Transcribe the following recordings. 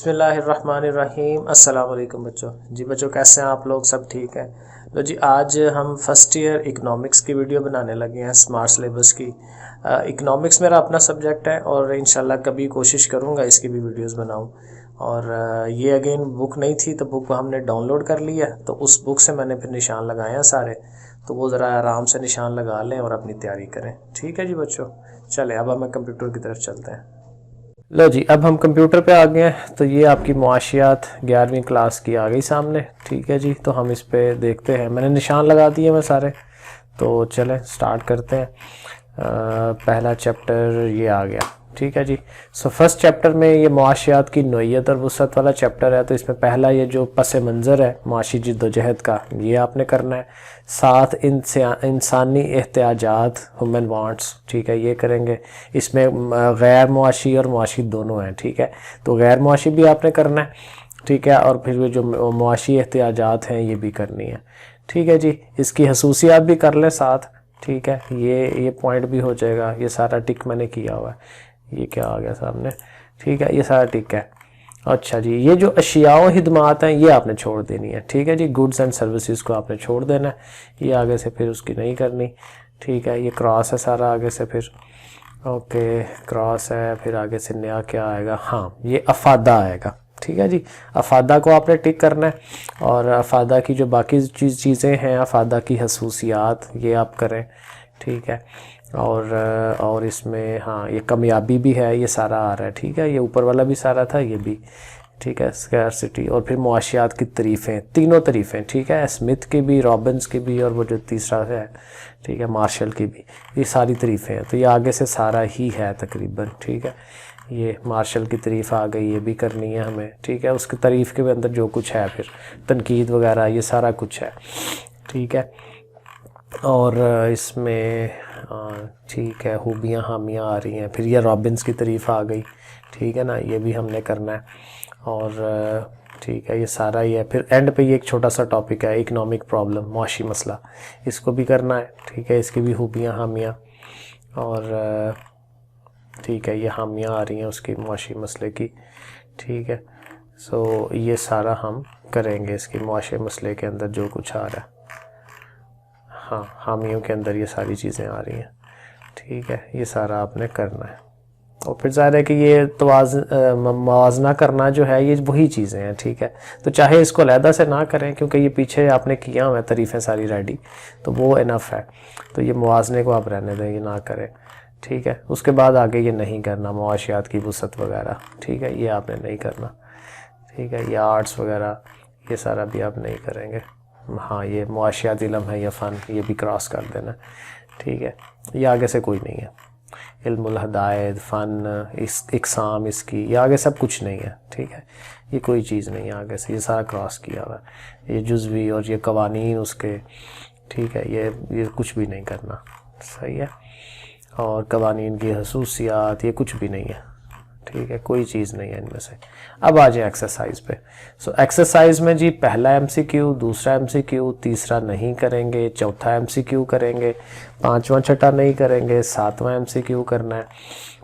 बिस्मिल्लाहिर्रहमानिर्रहीम। अस्सलाम वालेकुम बच्चों। जी बच्चों, कैसे हैं आप लोग? सब ठीक है? तो जी आज हम फर्स्ट ईयर इकनॉमिक्स की वीडियो बनाने लगे हैं, स्मार्ट सिलेबस की। इकनॉमिक्स मेरा अपना सब्जेक्ट है और इंशाल्लाह कभी कोशिश करूँगा इसकी भी वीडियोस बनाऊँ। और ये अगेन बुक नहीं थी तो बुक हमने डाउनलोड कर ली है, तो उस बुक से मैंने फिर निशान लगाए हैं सारे। तो वो ज़रा आराम से निशान लगा लें और अपनी तैयारी करें। ठीक है जी बच्चों, चलें अब हमें कंप्यूटर की तरफ चलते हैं। लो जी, अब हम कंप्यूटर पे आ गए हैं। तो ये आपकी मुआशियात 11वीं क्लास की आ गई सामने। ठीक है जी, तो हम इस पे देखते हैं। मैंने निशान लगा दिए मैं सारे, तो चलें स्टार्ट करते हैं। पहला चैप्टर ये आ गया। ठीक है जी। सो फर्स्ट चैप्टर में ये मुआशियात की नोयत और वसअत वाला चैप्टर है। तो इसमें पहला ये जो पस मंज़र है मुआशी जिद्दोजहद का, ये आपने करना है। साथ इंसानी एहतियाजात, ह्यूमन वांट्स, ठीक है, ये करेंगे। इसमें गैर मुआशी और मुआशी दोनों हैं। ठीक है, तो गैर मुआशी भी आपने करना है। ठीक है, और फिर जो मुआशी एहतियाजात हैं ये भी करनी है। ठीक है जी, इसकी खसूसियात भी कर लें साथ। ठीक है, ये पॉइंट भी हो जाएगा। ये सारा टिक मैंने किया हुआ है। ये क्या आ गया सामने? ठीक है, ये सारा टिक है। अच्छा जी, ये जो अशिया व हिदमात हैं ये आपने छोड़ देनी है। ठीक है जी, गुड्स एंड सर्विसेज को आपने छोड़ देना है। ये आगे से फिर उसकी नहीं करनी। ठीक है, ये क्रॉस है सारा आगे से फिर। ओके, क्रॉस है, फिर आगे से नया क्या आएगा? हाँ, ये अफादा आएगा। ठीक है जी, अफादा को आपने टिक करना है। और अफादा की जो बाकी चीज़ें हैं, अफादा की खसूसियात, ये आप करें। ठीक है, और इसमें हाँ ये कामयाबी भी है, ये सारा आ रहा है। ठीक है, ये ऊपर वाला भी सारा था, ये भी। ठीक है, स्कैरसिटी और फिर मुआशियात की तारीफ़ें, तीनों तारीफ़ें। ठीक है, स्मिथ की भी, रॉबिन्स की भी, और वो जो तीसरा है, ठीक है, मार्शल की भी, ये सारी तारीफ़ें हैं। तो ये आगे से सारा ही है तकरीबन। ठीक है, ये मार्शल की तारीफ़ आ गई, ये भी करनी है हमें। ठीक है, उसकी तारीफ़ के अंदर जो कुछ है, फिर तनकीद वगैरह, ये सारा कुछ है। ठीक है, और इसमें ठीक है, खूबियाँ हामियाँ आ रही हैं। फिर ये रॉबिन्स की तारीफ़ आ गई। ठीक है ना, ये भी हमने करना है। और ठीक है, ये सारा ही है। फिर एंड पे ये एक छोटा सा टॉपिक है, इकनॉमिक प्रॉब्लम, मुआशी मसला, इसको भी करना है। ठीक है, इसकी भी खूबियाँ हामियाँ। और ठीक है, ये हामियाँ आ रही हैं उसकी, मुआशी मसले की। ठीक है, सो ये सारा हम करेंगे, इसकी मुआशी मसले के अंदर जो कुछ आ रहा है। हाँ, हामियों के अंदर ये सारी चीज़ें आ रही हैं। ठीक है, ये सारा आपने करना है। और फिर ज़ाहिर है कि ये मवाजना करना जो है, ये वही चीज़ें हैं। ठीक है, तो चाहे इसको अलहदा से ना करें, क्योंकि ये पीछे आपने किया हुआ है तारीफ़ें सारी रेडी, तो वो इनफ है। तो ये मुआजने को आप रहने दें, ये ना करें। ठीक है, उसके बाद आगे ये नहीं करना, मुआशियात की वसअत वगैरह। ठीक है, ये आपने नहीं करना। ठीक है, ये आर्ट्स वगैरह, ये सारा भी आप नहीं करेंगे। हाँ, ये मुआशियात इल्म है या फ़न, ये भी क्रॉस कर देना। ठीक है, ये आगे से कोई नहीं है। इल्मुल हदायत, फ़न, इस इकसाम, इसकी ये आगे सब कुछ नहीं है। ठीक है, ये कोई चीज़ नहीं है आगे से, ये सारा क्रॉस किया हुआ है। ये जुज़वी और ये कवानीन उसके। ठीक है, ये कुछ भी नहीं करना। सही है, और कवानीन की खसूसियात, ये कुछ भी नहीं है। ठीक है, कोई चीज़ नहीं है इनमें से। अब आ जाए एक्सरसाइज पे। सो एक्सरसाइज में जी पहला एमसीक्यू, दूसरा एमसीक्यू, तीसरा नहीं करेंगे, चौथा एमसीक्यू करेंगे, पांचवा छठा नहीं करेंगे, सातवां एमसीक्यू करना है,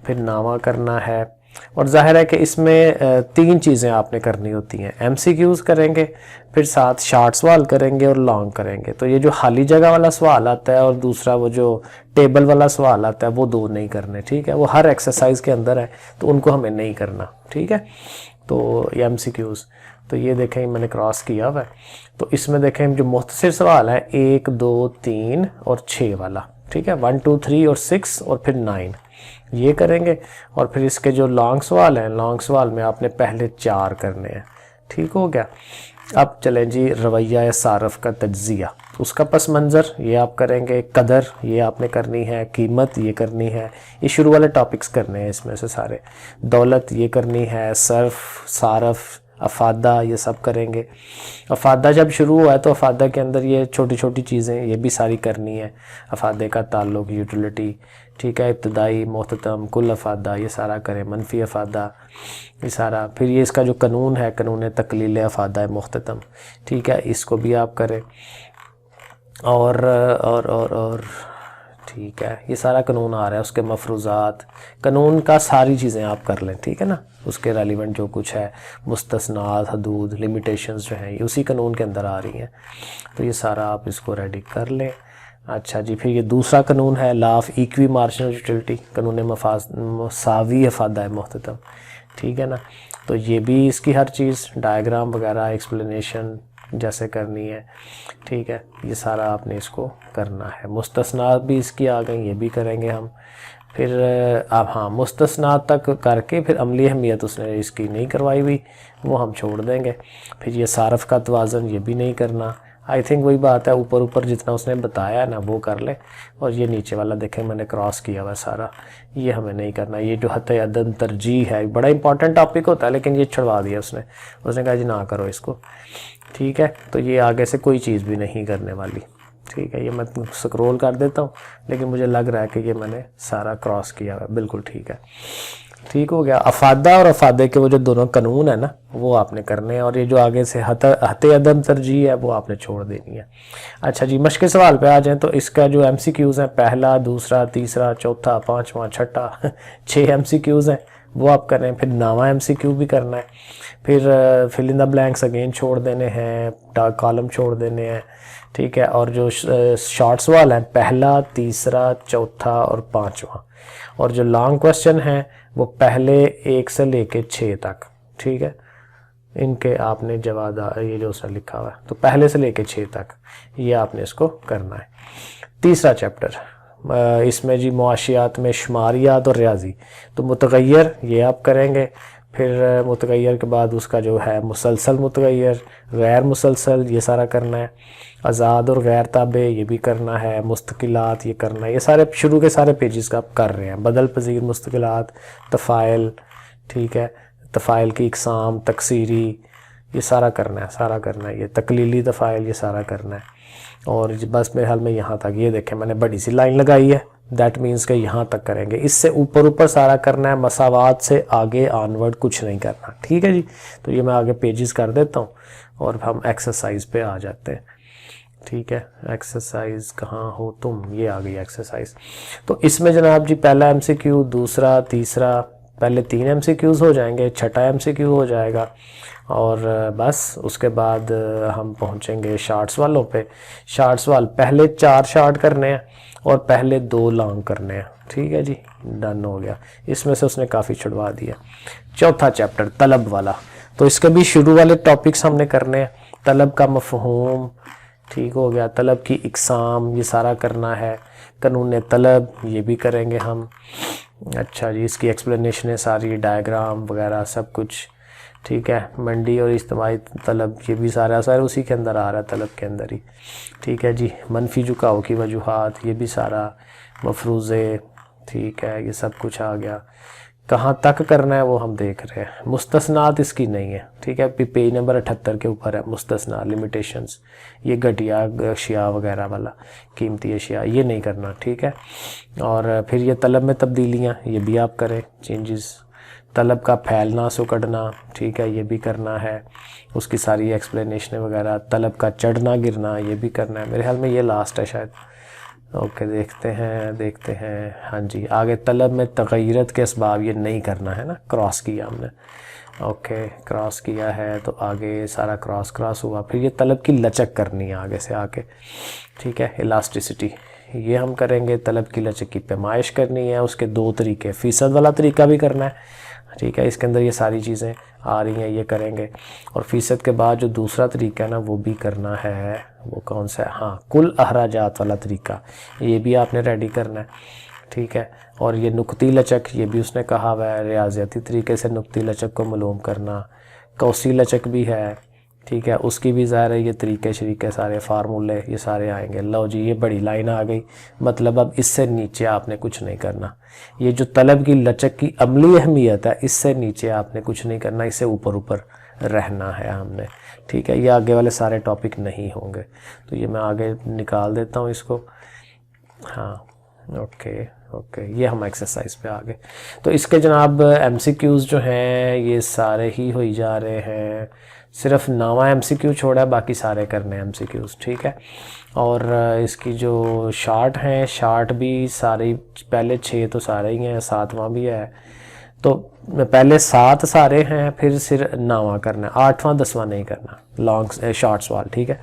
फिर नावा करना है। और जाहिर है कि इसमें तीन चीज़ें आपने करनी होती हैं। एमसीक्यूज़ करेंगे, फिर साथ शार्ट सवाल करेंगे और लॉन्ग करेंगे। तो ये जो खाली जगह वाला सवाल आता है और दूसरा वो जो टेबल वाला सवाल आता है, वो दो नहीं करने। ठीक है, वो हर एक्सरसाइज के अंदर है, तो उनको हमें नहीं करना। ठीक है, तो ये एमसीक्यूज़, तो ये देखें मैंने क्रॉस किया हुआ है। तो इसमें देखें जो मुख्तसर सवाल है, 1, 2, 3 और 6 वाला। ठीक है, 1, 2, 3 और 6 और फिर 9, ये करेंगे। और फिर इसके जो लॉन्ग सवाल हैं, लॉन्ग सवाल में आपने पहले 4 करने हैं। ठीक हो गया। अब चलें जी, रवैया या सारफ का तज्जिया, उसका पस मंज़र ये आप करेंगे। कदर ये आपने करनी है, कीमत ये करनी है, ये शुरू वाले टॉपिक्स करने हैं इसमें से सारे। दौलत ये करनी है, सर्फ, सारफ, अफादा, ये सब करेंगे। अफादा जब शुरू हुआ है तो अफादा के अंदर ये छोटी छोटी चीज़ें ये भी सारी करनी है। अफादे का ताल्लुक, यूटिलिटी, ठीक है, इब्तदाई, मोहततम, कुल अफादा, ये सारा करें। मनफी अफादा, ये सारा। फिर ये इसका जो कानून है, कानून तकलील अफादा मोहततम, ठीक है, इसको भी आप करें। और ठीक है, ये सारा कानून आ रहा है, उसके मफरूज़ात, कानून का सारी चीज़ें आप कर लें, ठीक है ना, उसके रेलिवेंट जो कुछ है, मुस्तस्नात, हदूद, लिमिटेशंस जो हैं ये उसी कानून के अंदर आ रही हैं, तो ये सारा आप इसको रेडी कर लें। अच्छा जी, फिर ये दूसरा कानून है law of equi marginal utility, कानून मसावी अफादा मुख्ततम, ठीक है ना, तो ये भी इसकी हर चीज़ डायग्राम वगैरह एक्सप्लेनेशन जैसे करनी है, ठीक है, ये सारा आपने इसको करना है। मुस्तस्नात भी इसकी आ गई, ये भी करेंगे हम। फिर अब हाँ, मुस्तस्नात तक करके फिर अमली अहमियत उसने इसकी नहीं करवाई हुई, वो हम छोड़ देंगे। फिर ये सारफ का तवाज़न ये भी नहीं करना, आई थिंक वही बात है, ऊपर ऊपर जितना उसने बताया ना वो कर ले, और ये नीचे वाला देखें मैंने क्रॉस किया हुआ सारा, ये हमें नहीं करना। ये जो हत्ते अदम तरजीह है बड़ा इंपॉर्टेंट टॉपिक होता है, लेकिन ये छुड़वा दिया उसने कहा जी ना करो इसको, ठीक है, तो ये आगे से कोई चीज़ भी नहीं करने वाली, ठीक है। ये मैं स्क्रॉल कर देता हूँ, लेकिन मुझे लग रहा है कि ये मैंने सारा क्रॉस किया हुआ है, बिल्कुल ठीक है, ठीक हो गया। अफादा और अफादे के वो जो दोनों कानून है ना वो आपने करने हैं, और ये जो आगे से हते अदम तरजीह है वो आपने छोड़ देनी है। अच्छा जी, मश्क सवाल पे आ जाएं तो इसका जो MCQs हैं, पहला, दूसरा, तीसरा, चौथा, पाँचवा, छठा 6 MCQs हैं वो आप कर रहे हैं। फिर 9वां MCQ भी करना है, फिर fill in the blanks again छोड़ देने हैं, कॉलम छोड़ देने हैं, ठीक है। और जो शॉर्ट सवाल हैं, पहला, तीसरा, चौथा और पाँचवा, और जो लॉन्ग क्वेश्चन हैं वो पहले 1 से लेके 6 तक, ठीक है, इनके आपने जवाब, ये जो उसने लिखा हुआ है तो पहले से लेके 6 तक ये आपने इसको करना है। तीसरा चैप्टर इसमें जी मुआशियात में शुमारियात और रियाजी, तो मुतगय्यर ये आप करेंगे। फिर मुतगय्यर के बाद उसका जो है मुसलसल मुतगय्यर, गैर मुसलसल, ये सारा करना है। आज़ाद और गैर ताबे ये भी करना है। मुस्तकिलात ये करना है, ये सारे शुरू के सारे पेजेस का आप कर रहे हैं। बदल पजीर मुस्तकिलात, तफ़ाइल, ठीक है, तफ़ाइल की इकसाम, तकसीरी, ये सारा करना है, सारा करना है। ये तकलीली तफ़ाइल ये सारा करना है। और बस मेरे हाल में यहाँ तक, ये देखें मैंने बड़ी सी लाइन लगाई है, दैट मीन्स कि यहाँ तक करेंगे। इससे ऊपर ऊपर सारा करना है, मसावात से आगे ऑनवर्ड कुछ नहीं करना, ठीक है जी। तो ये मैं आगे पेजेस कर देता हूँ और हम एक्सरसाइज पे आ जाते हैं, ठीक है। एक्सरसाइज कहाँ हो तुम, ये आ गई एक्सरसाइज। तो इसमें जनाब जी पहला MCQ, दूसरा, तीसरा, पहले 3 MCQs हो जाएंगे, छठा MCQ हो जाएगा, और बस उसके बाद हम पहुंचेंगे शार्ट्स वालों पे। शार्ट्स वाल पहले 4 शार्ट करने हैं और पहले 2 लॉन्ग करने हैं, ठीक है जी, डन हो गया। इसमें से उसने काफ़ी छुड़वा दिया। चौथा चैप्टर तलब वाला, तो इसके भी शुरू वाले टॉपिक्स हमने करने हैं। तलब का मफहूम, ठीक हो गया, तलब की इकसाम ये सारा करना है। कानून तलब ये भी करेंगे हम। अच्छा जी, इसकी एक्सप्लेनेशन है सारी, डायग्राम वगैरह सब कुछ, ठीक है। मंडी और इज्तिमाई तलब ये भी सारा उसी के अंदर आ रहा है, तलब के अंदर ही, ठीक है जी। मनफी झुकाव की वजूहात ये भी सारा, मफरूज़े, ठीक है, ये सब कुछ आ गया। कहाँ तक करना है वो हम देख रहे हैं। मुस्तस्नात इसकी नहीं है, ठीक है, पेज नंबर 78 के ऊपर है मुस्तस्ना, लिमिटेशंस, ये घटिया अशिया वगैरह वाला, कीमती अशिया ये नहीं करना, ठीक है। और फिर ये तलब में तब्दीलियाँ ये भी आप करें, चेंजेस, तलब का फैलना सुकड़ना, ठीक है, ये भी करना है, उसकी सारी एक्सप्लेनेशन वगैरह। तलब का चढ़ना गिरना ये भी करना है, मेरे ख्याल में ये लास्ट है शायद। ओके, देखते हैं, हाँ जी। आगे तलब में तगय्युरत के असबाब ये नहीं करना है ना, क्रॉस किया हमने, ओके, क्रॉस किया है तो आगे सारा क्रॉस हुआ। फिर ये तलब की लचक करनी है आगे से आके, ठीक है, इलास्टिसिटी ये हम करेंगे। तलब की लचक की पैमाइश करनी है, उसके 2 तरीके, फ़ीसद वाला तरीका भी करना है, ठीक है, इसके अंदर ये सारी चीज़ें आ रही हैं, ये करेंगे। और फ़ीसद के बाद जो दूसरा तरीका है ना वो भी करना है, वो कौन सा है, हाँ, कुल अखराजात वाला तरीका, ये भी आपने रेडी करना है, ठीक है। और ये नुक्ती लचक ये भी उसने कहा हुआ है, रियाज़ियाती तरीके से नुक्ती लचक को मालूम करना। कौसी लचक भी है, ठीक है, उसकी भी ज़ाहिर है ये तरीके शरीके सारे फार्मूले ये सारे आएंगे। लो जी, ये बड़ी लाइन आ गई, मतलब अब इससे नीचे आपने कुछ नहीं करना। ये जो तलब की लचक की अमली अहमियत है, इससे नीचे आपने कुछ नहीं करना, इससे ऊपर ऊपर रहना है हमने, ठीक है। ये आगे वाले सारे टॉपिक नहीं होंगे, तो ये मैं आगे निकाल देता हूँ इसको, हाँ, ओके, ये हम एक्सरसाइज पे आ गए। तो इसके जनाब MCQs जो हैं ये सारे ही हो जा रहे हैं, सिर्फ 9वां MCQ छोड़ा है, बाकी सारे करने हैं MCQs, ठीक है। और इसकी जो शार्ट हैं, शार्ट भी सारे, पहले 6 तो सारे ही हैं, 7वां भी है, तो पहले 7 सारे हैं, फिर सिर्फ 9वां करना है, 8वां 10वां नहीं करना, लॉन्ग शॉर्ट सवाल, ठीक है।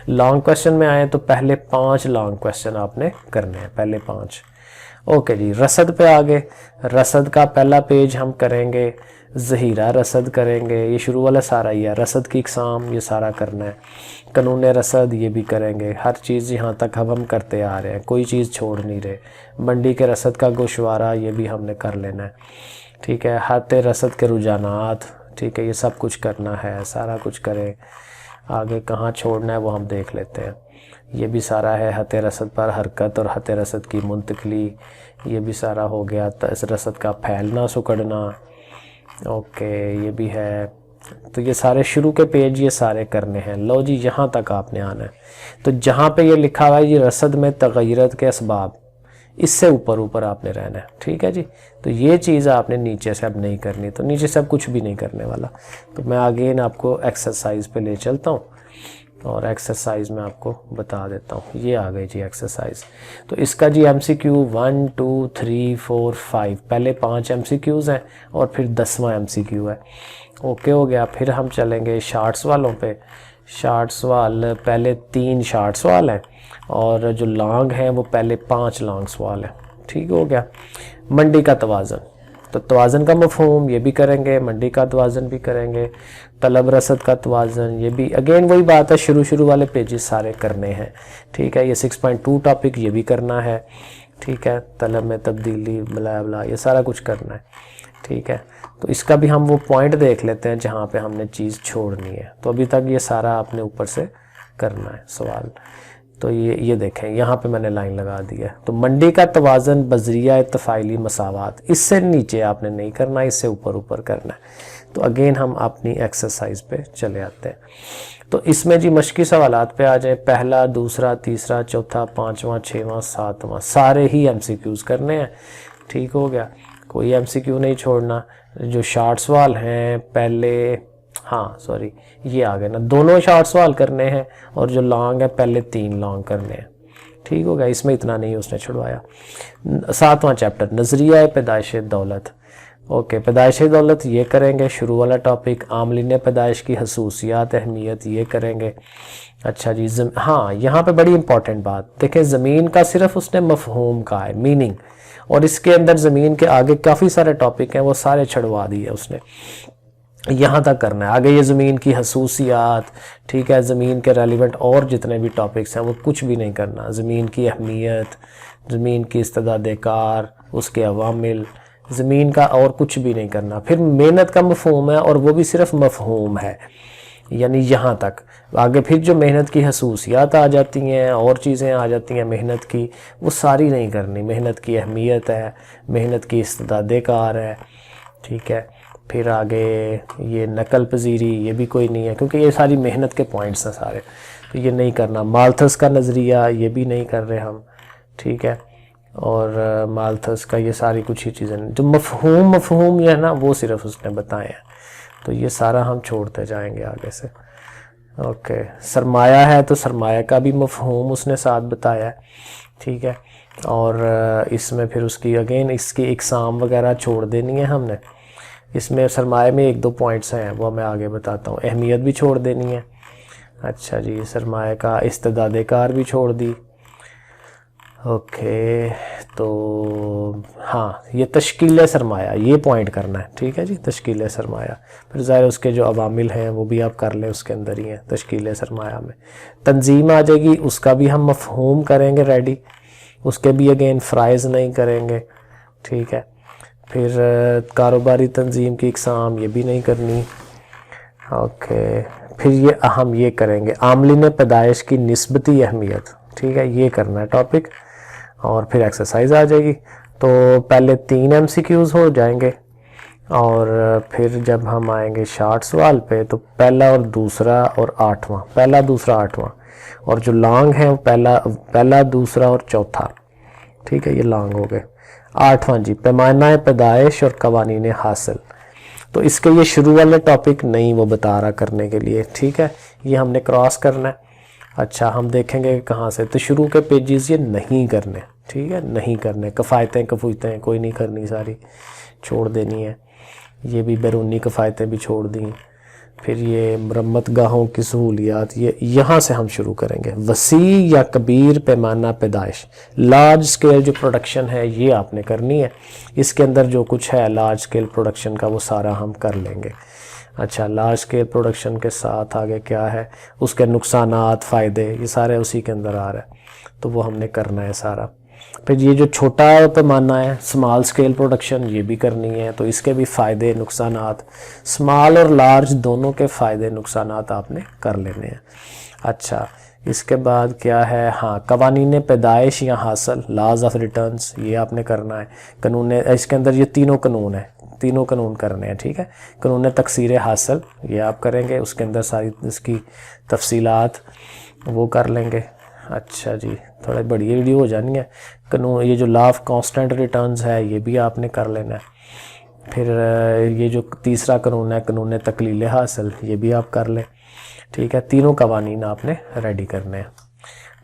लॉन्ग क्वेश्चन में आए तो पहले 5 लॉन्ग क्वेश्चन आपने करने हैं, पहले 5। ओके जी, रसद पे आ गए। रसद का पहला पेज हम करेंगे, ज़हीरा रसद करेंगे, ये शुरू वाला सारा ही है, रसद की इकसाम ये सारा करना है, कानून रसद ये भी करेंगे, हर चीज़ यहाँ तक हम करते आ रहे हैं, कोई चीज़ छोड़ नहीं रहे। मंडी के रसद का गोशवारा ये भी हमने कर लेना है, ठीक है। हाते रसद के रुझानात, ठीक है, ये सब कुछ करना है, सारा कुछ करें। आगे कहाँ छोड़ना है वो हम देख लेते हैं। ये भी सारा है, हते रसद पर हरकत और हते रसद की मुंतकली, ये भी सारा हो गया। इस रसद का फैलना सुकड़ना, ओके, ये भी है। तो ये सारे शुरू के पेज ये सारे करने हैं। लो जी, यहाँ तक आपने आना है। तो जहाँ पे ये लिखा हुआ है ये रसद में तगयरत के असबाब, इससे ऊपर ऊपर आपने रहना है, ठीक है जी। तो ये चीज़ आपने नीचे से अब नहीं करनी, तो नीचे से अब कुछ भी नहीं करने वाला। तो मैं आगे आपको एक्सरसाइज पे ले चलता हूँ और एक्सरसाइज में आपको बता देता हूँ। ये आ गई जी एक्सरसाइज। तो इसका जी MCQ 1 2 3 4 5, पहले 5 MCQs हैं और फिर 10वां MCQ है। ओके हो गया। फिर हम चलेंगे शार्ट सवालों पे। शार्ट सवाल, पहले 3 शार्ट सवाल हैं और जो लॉन्ग हैं वो पहले 5 लॉन्ग सवाल हैं, ठीक हो गया। मंडी का तवाज़न, तो तवाज़न का मफ़हूम ये भी करेंगे, मंडी का तवाज़न भी करेंगे, तलब रसद का तवाज़न ये भी, अगेन वही बात है, शुरू वाले पेजेस सारे करने हैं, ठीक है। ये 6.2 टॉपिक ये भी करना है, ठीक है। तलब में तब्दीली बला बला ये सारा कुछ करना है, ठीक है। तो इसका भी हम वो पॉइंट देख लेते हैं जहाँ पे हमने चीज़ छोड़नी है। तो अभी तक ये सारा आपने ऊपर से करना है सवाल। तो ये देखें, यहाँ पे मैंने लाइन लगा दी है। तो मंडी का तवाज़न बजरिया तफ़ाइली मसावात, इससे नीचे आपने नहीं करना, इससे ऊपर ऊपर करना है। तो अगेन हम अपनी एक्सरसाइज पे चले आते हैं। तो इसमें जी मश्की सवालात पे आ जाए। पहला, दूसरा, तीसरा, चौथा, 5वां, 6वां, 7वां सारे ही MCQs करने हैं, ठीक हो गया। कोई MCQ नहीं छोड़ना। जो शार्ट सवाल हैं पहले, हाँ सॉरी ये आ गए ना, दोनों शार्ट सवाल करने हैं और जो लॉन्ग है पहले 3 लॉन्ग करने हैं, ठीक हो गया। इसमें इतना नहीं उसने छुड़वाया। 7वां चैप्टर नज़रिया पैदाइश दौलत, ओके, पैदाइश दौलत ये करेंगे, शुरू वाला टॉपिक। आमलीन पैदाइश की खसूसियात अहमियत ये करेंगे। अच्छा जी, हाँ यहाँ पे बड़ी इंपॉर्टेंट बात देखें, ज़मीन का सिर्फ उसने मफहूम का है, मीनिंग, और इसके अंदर ज़मीन के आगे काफ़ी सारे टॉपिक हैं वो सारे छुड़वा दिए उसने, यहाँ तक करना है। आगे ये ज़मीन की खसूसियात, ठीक है, ज़मीन के रेलिवेंट और जितने भी टॉपिक्स हैं वो कुछ भी नहीं करना। ज़मीन की अहमियत, ज़मीन की इस्तेदाद कार, उसके अवामिल, ज़मीन का और कुछ भी नहीं करना। फिर मेहनत का मफहूम है और वो भी सिर्फ मफहूम है, यानी यहाँ तक। आगे फिर जो मेहनत की खसूसियात आ जाती हैं और चीज़ें आ जाती हैं मेहनत की, वो सारी नहीं करनी। मेहनत की अहमियत है, मेहनत की इस्तेदाद कार है, ठीक है। फिर आगे ये नकल पजीरी ये भी कोई नहीं है, क्योंकि ये सारी मेहनत के पॉइंट्स हैं सारे, तो ये नहीं करना। माल्थस का नज़रिया ये भी नहीं कर रहे हम, ठीक है। और माल्थस का ये सारी कुछ ही चीज़ें जो मफहूम ये है ना, वो सिर्फ उसने बताए हैं, तो ये सारा हम छोड़ते जाएंगे आगे से। ओके, सरमाया है तो सरमाया का भी मफहूम उसने साथ बताया है, ठीक है। और इसमें फिर उसकी अगेन इसकी इकसाम वगैरह छोड़ देनी है हमने। इसमें सरमाए में 1-2 पॉइंट्स हैं वो मैं आगे बताता हूँ। अहमियत भी छोड़ देनी है। अच्छा जी, सरमाए का इस्तेदाद कार भी छोड़ दी। ओके, तो हाँ ये तश्कील सरमाया ये पॉइंट करना है, ठीक है जी, तश्कील सरमाया। फिर ज़ाहिर उसके जो अवामिल हैं वो भी आप कर लें, उसके अंदर ही हैं तश्कील सरमाया में। तंजीम आ जाएगी, उसका भी हम मफहूम करेंगे रेडी, उसके भी अगेन फ़राइज़ नहीं करेंगे, ठीक है। फिर कारोबारी तंजीम की इकसाम ये भी नहीं करनी। ओके, फिर ये हम ये करेंगे आमलीन पैदाइश की निस्बती अहमियत, ठीक है, ये करना है टॉपिक। और फिर एक्सरसाइज आ जाएगी। तो पहले 3 MCQs हो जाएंगे और फिर जब हम आएंगे शार्ट सवाल पे तो पहला और दूसरा और 8वां, पहला दूसरा 8वां, और जो लॉन्ग है वो पहला दूसरा और चौथा, ठीक है, ये लॉन्ग हो गए। 8वां जी पैमाना पैदाइश और कवानीन हासिल, तो इसके ये शुरू वाले टॉपिक नहीं वो बता रहा करने के लिए, ठीक है, ये हमने क्रॉस करना है। अच्छा, हम देखेंगे कहाँ से, तो शुरू के पेजेस ये नहीं करने, ठीक है, नहीं करने। कफ़ायतें कफूयतें कोई नहीं करनी, सारी छोड़ देनी है। ये भी बैरूनी कफ़ायतें भी छोड़ दी। फिर ये मरम्मत गाहों की सहूलियात, ये यहाँ से हम शुरू करेंगे। वसी या कबीर पैमाना पैदाइश, लार्ज स्केल जो प्रोडक्शन है ये आपने करनी है। इसके अंदर जो कुछ है लार्ज स्केल प्रोडक्शन का वो सारा हम कर लेंगे। अच्छा, लार्ज स्केल प्रोडक्शन के साथ आगे क्या है, उसके नुकसानात फ़ायदे, ये सारे उसी के अंदर आ रहा है, तो वो हमने करना है सारा। फिर ये जो छोटा पैमाना है स्मॉल स्केल प्रोडक्शन, ये भी करनी है, तो इसके भी फ़ायदे नुकसानात, स्मॉल और लार्ज दोनों के फ़ायदे नुकसानात आपने कर लेने हैं। अच्छा, इसके बाद क्या है, हाँ, कवानीन पैदाइश या हासिल, लॉज ऑफ रिटर्न्स, ये आपने करना है। कानून, इसके अंदर ये तीनों कानून है, तीनों कानून करने हैं, ठीक है। कानून तकसीर हासिल ये आप करेंगे, उसके अंदर सारी इसकी तफसीलात वो कर लेंगे। अच्छा जी, थोड़ा बड़ी वीडियो हो जानी है। कानून, ये जो लॉ ऑफ कांस्टेंट रिटर्न्स है ये भी आपने कर लेना है। फिर ये जो तीसरा कानून है कानून तकलील हासिल, ये भी आप कर लें, ठीक है। तीनों कवानीन आपने रेडी करने हैं।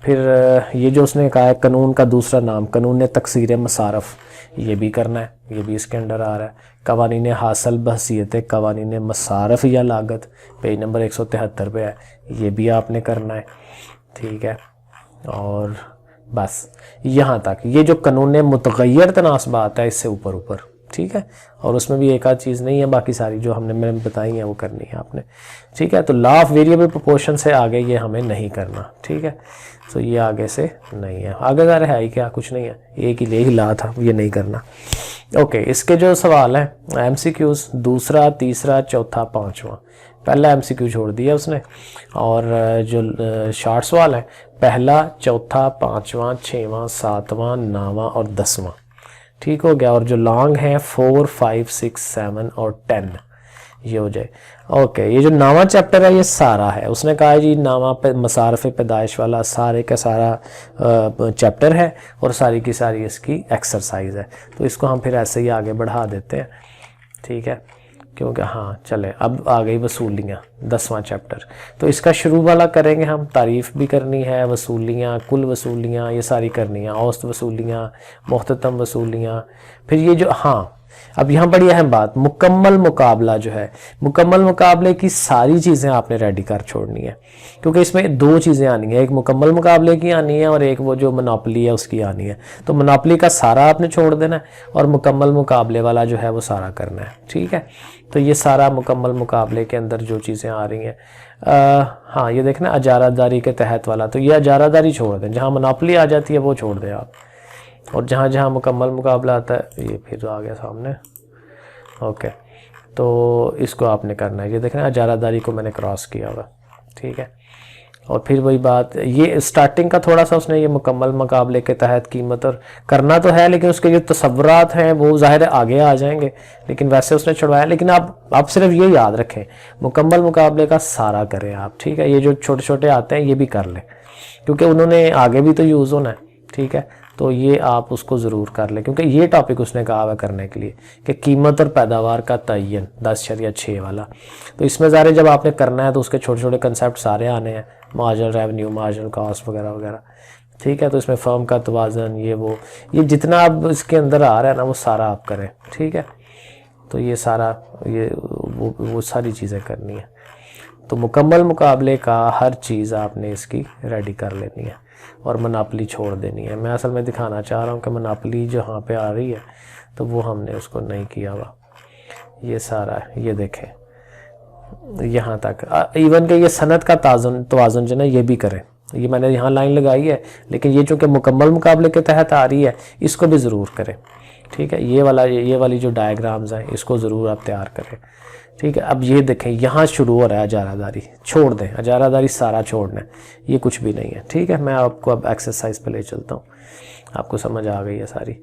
फिर ये जो उसने कहा है कानून का दूसरा नाम कानून तकसीर मसारफ, ये भी करना है, ये भी इसके अंडर आ रहा है। कवानीन हासिल बहसीत कवानीन मसारफ या लागत, पेज नंबर 173 पे है, ये भी आपने करना है, ठीक है। और बस यहाँ तक। ये जो कानून मुतग़य्यर तनासबात है इससे ऊपर ऊपर, ठीक है, और उसमें भी एक आध चीज़ नहीं है, बाकी सारी जो मैंने बताई है वो करनी है आपने, ठीक है। तो लॉ ऑफ वेरिएबल प्रोपोर्शन से आगे ये हमें नहीं करना, ठीक है। तो ये आगे से नहीं है, आगे जा रहा है क्या, कुछ नहीं है, एक ही ले ही ला था, ये नहीं करना। ओके, इसके जो सवाल हैं MCQs, दूसरा, तीसरा, चौथा, पाँचवा। पहला MCQ छोड़ दिया उसने, और जो शॉर्ट सवाल है पहला, चौथा, पाँचवा, छठवां, सातवां, 9वां और 10वां, ठीक हो गया। और जो लॉन्ग है 4, 5, 6, 7 और 10, ये हो जाए। ओके, ये जो 9वां चैप्टर है ये सारा है, उसने कहा है जी 9वां पे मसारफ पैदाइश वाला सारे का सारा चैप्टर है और सारी की सारी इसकी एक्सरसाइज है। तो इसको हम फिर ऐसे ही आगे बढ़ा देते हैं, ठीक है, क्योंकि हाँ चले अब आ गई वसूलियाँ, 10वां चैप्टर। तो इसका शुरू वाला करेंगे हम, तारीफ़ भी करनी है, वसूलियाँ, कुल वसूलियाँ ये सारी करनी है, औसत वसूलियाँ, मुख्ततम वसूलियाँ। फिर ये जो, हाँ, अब यहाँ बड़ी अहम बात, मुकम्मल मुकाबला जो है, मुकम्मल मुकाबले की सारी चीज़ें आपने रेडी कर छोड़नी है, क्योंकि इसमें दो चीज़ें आनी है, एक मुकम्मल मुकाबले की आनी है और एक वो जो मोनोपोली है उसकी आनी है। तो मोनोपोली का सारा आपने छोड़ देना है और मुकम्मल मुकाबले वाला जो है वो सारा करना है, ठीक है। तो ये सारा मुकम्मल मुकाबले के अंदर जो चीज़ें आ रही हैं, हाँ ये देखना अजारादारी के तहत वाला, तो ये अजारादारी छोड़ दें, जहाँ मोनोपोली आ जाती है वो छोड़ दें आप, और जहाँ जहाँ मुकम्मल मुकाबला आता है ये फिर आ गया सामने। ओके, तो इसको आपने करना है, ये देखना अजारादारी को मैंने क्रॉस किया हुआ, ठीक है। और फिर वही बात, ये स्टार्टिंग का थोड़ा सा उसने ये मुकम्मल मुकाबले के तहत कीमत और करना तो है, लेकिन उसके जो तसव्वुरात हैं वो ज़ाहिर है आगे आ जाएंगे, लेकिन वैसे उसने छुड़वाया। लेकिन आप सिर्फ ये याद रखें, मुकम्मल मुकाबले का सारा करें आप, ठीक है। ये जो छोटे छोटे आते हैं ये भी कर लें, क्योंकि उन्होंने आगे भी तो यूज़ होना है, ठीक है। तो ये आप उसको ज़रूर कर लें, क्योंकि ये टॉपिक उसने कहा हुआ करने के लिए कि कीमत और पैदावार का तयन 10.6 वाला। तो इसमें ज़ाहिर जब आपने करना है तो उसके छोटे छोटे कंसेप्ट सारे आने हैं, मार्जिनल रेवेन्यू, मार्जिनल कॉस्ट वगैरह वगैरह, ठीक है। तो इसमें फर्म का तवाज़न, ये जितना अब इसके अंदर आ रहा है ना वो सारा आप करें, ठीक है। तो ये सारा वो सारी चीज़ें करनी है। तो मुकम्मल मुकाबले का हर चीज़ आपने इसकी रेडी कर लेनी है और मोनोपोली छोड़ देनी है। मैं असल में दिखाना चाह रहा हूँ कि मोनोपोली जहाँ पे आ रही है तो वो हमने उसको नहीं किया हुआ, ये सारा है, ये देखें यहाँ तक, इवन के ये सनत का तवाज़ुन जो ना ये भी करें, ये मैंने यहाँ लाइन लगाई है, लेकिन ये चूँकि मुकम्मल मुकाबले के तहत आ रही है इसको भी ज़रूर करें, ठीक है। ये वाली जो डायग्राम्स हैं इसको ज़रूर आप तैयार करें, ठीक है। अब ये देखें यहाँ शुरू हो रहा है अजारादारी, छोड़ दें अजारादारी, सारा छोड़ना है, ये कुछ भी नहीं है, ठीक है। मैं आपको अब एक्सरसाइज पे ले चलता हूँ, आपको समझ आ गई है सारी।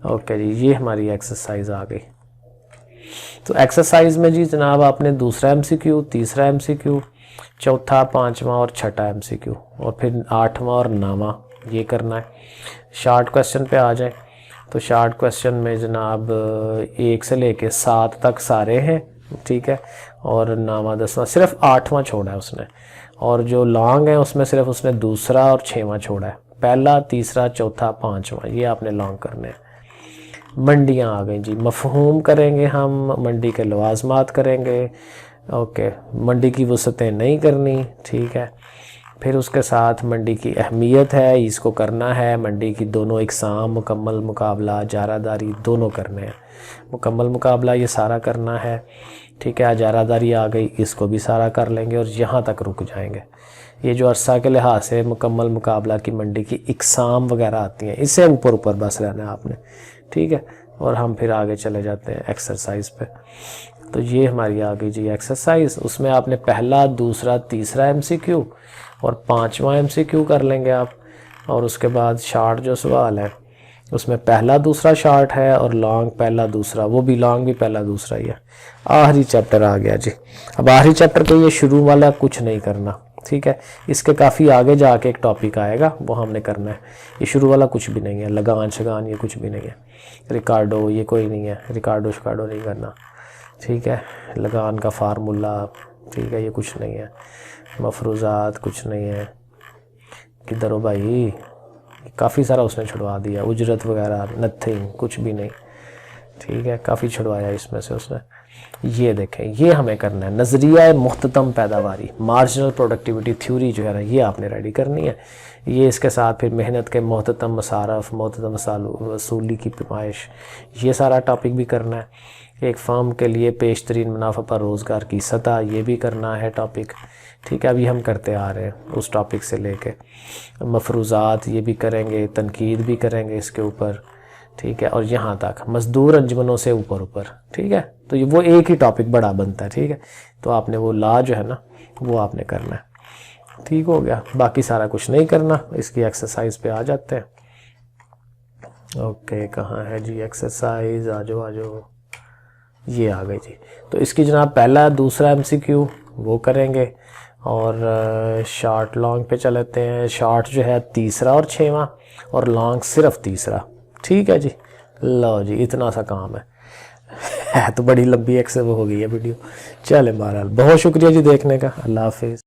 ओके जी, ये हमारी एक्सरसाइज आ गई। तो एक्सरसाइज में जी जनाब आपने दूसरा MCQ, तीसरा MCQ, चौथा, पाँचवा और छठा MCQ, और फिर 8वां और 9वां ये करना है। शार्ट क्वेश्चन पे आ जाए तो शार्ट क्वेश्चन में जनाब 1 से लेके 7 तक सारे हैं, ठीक है, और 9वां 10वां सिर्फ 8वां छोड़ा है उसने, और जो लॉन्ग है उसमें सिर्फ उसने दूसरा और 6वां छोड़ा है, पहला, तीसरा, चौथा, 5वां, ये आपने लॉन्ग करने हैं। मंडियाँ आ गई जी, मफहूम करेंगे हम, मंडी के लवाजमात करेंगे, ओके, मंडी की वसअतें नहीं करनी, ठीक है। फिर उसके साथ मंडी की अहमियत है, इसको करना है, मंडी की दोनों इकसाम, मुकम्मल मुकाबला, जारादारी दोनों करने हैं। मुकम्मल मुकाबला ये सारा करना है, ठीक है, जारादारी आ गई, इसको भी सारा कर लेंगे और यहाँ तक रुक जाएंगे। ये जो अरसा के लिहाज से मुकम्मल मुकाबला की मंडी की इकसाम वगैरह आती हैं, इससे ऊपर ऊपर बस रहना है आपने, ठीक है। और हम फिर आगे चले जाते हैं एक्सरसाइज पे। तो ये हमारी आ गई जी एक्सरसाइज, उसमें आपने पहला, दूसरा, तीसरा MCQ और 5वां MCQ कर लेंगे आप। और उसके बाद शार्ट जो सवाल है उसमें पहला दूसरा शार्ट है और लॉन्ग पहला दूसरा, वो भी लॉन्ग भी पहला दूसरा ही है। आखिरी चैप्टर आ गया जी। अब आखिरी चैप्टर के ये शुरू वाला कुछ नहीं करना, ठीक है, इसके काफ़ी आगे जाके एक टॉपिक आएगा वो हमने करना है। ये शुरू वाला कुछ भी नहीं है, लगान शगान ये कुछ भी नहीं है, रिकार्डो ये कोई नहीं है, रिकार्डो शिकार्डो नहीं करना, ठीक है, लगान का फार्मूला, ठीक है, ये कुछ नहीं है, मफरूज़ात कुछ नहीं है, किधर हो भाई, काफ़ी सारा उसने छुड़वा दिया, उजरत वगैरह नथिंग, कुछ भी नहीं, ठीक है, काफ़ी छुड़वाया इसमें से उसने। ये देखें, ये हमें करना है, नज़रिया मुख्ततम पैदावारी, मार्जिनल प्रोडक्टिविटी थ्योरी जो है ना, ये आपने रेडी करनी है। ये इसके साथ फिर मेहनत के मुख्ततम मसारफ, मुख्ततम वसूली की पैमाइश, ये सारा टॉपिक भी करना है। एक फर्म के लिए पेशतरीन मुनाफा पर रोज़गार की सतह, ये भी करना है टॉपिक, ठीक है, अभी हम करते आ रहे हैं उस टॉपिक से लेके। मफरूज़ात ये भी करेंगे, तनकीद भी करेंगे इसके ऊपर, ठीक है, और यहाँ तक मज़दूर अंजमनों से ऊपर ऊपर, ठीक है। तो ये वो एक ही टॉपिक बड़ा बनता है, ठीक है। तो आपने वो ला जो है ना वो आपने करना है, ठीक हो गया, बाकी सारा कुछ नहीं करना। इसकी एक्सरसाइज पे आ जाते हैं। ओके, कहाँ है जी एक्सरसाइज, आ जाओ, ये आ गई जी। तो इसकी जनाब पहला दूसरा MCQ वो करेंगे और शार्ट लॉन्ग पे चलते हैं। शार्ट जो है तीसरा और 6वां और लॉन्ग सिर्फ तीसरा, ठीक है जी। लो जी, इतना सा काम है तो बड़ी लंबी एक्स वो हो गई है वीडियो। चले बहरहाल, बहुत शुक्रिया जी देखने का। अल्लाह हाफिज़।